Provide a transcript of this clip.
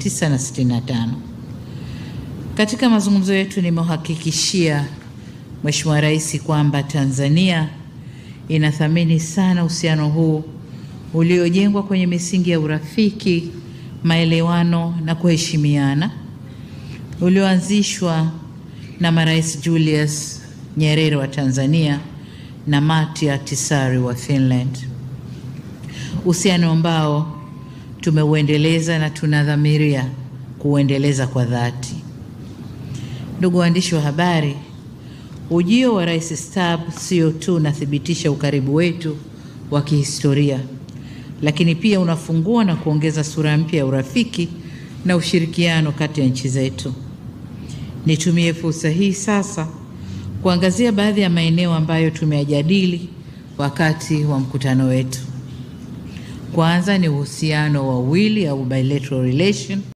1965. Katika mazungumzo yetu nimehakikishia Mheshimiwa Rais kwamba Tanzania inathamini sana uhusiano huu uliojengwa kwenye misingi ya urafiki, maelewano na kuheshimiana, ulioanzishwa na marais Julius Nyerere wa Tanzania na Martti Ahtisaari wa Finland. Uhusiano ambao tumeuendeleza na tunadhamiria kuuendeleza kwa dhati. Ndugu waandishi wa habari, ujio wa Rais Stubb sio tu unathibitisha ukaribu wetu wa kihistoria, lakini pia unafungua na kuongeza sura mpya ya urafiki na ushirikiano kati ya nchi zetu. Nitumie fursa hii sasa kuangazia baadhi ya maeneo ambayo tumeyajadili wakati wa mkutano wetu. Kwanza ni uhusiano wa wawili au bilateral relation.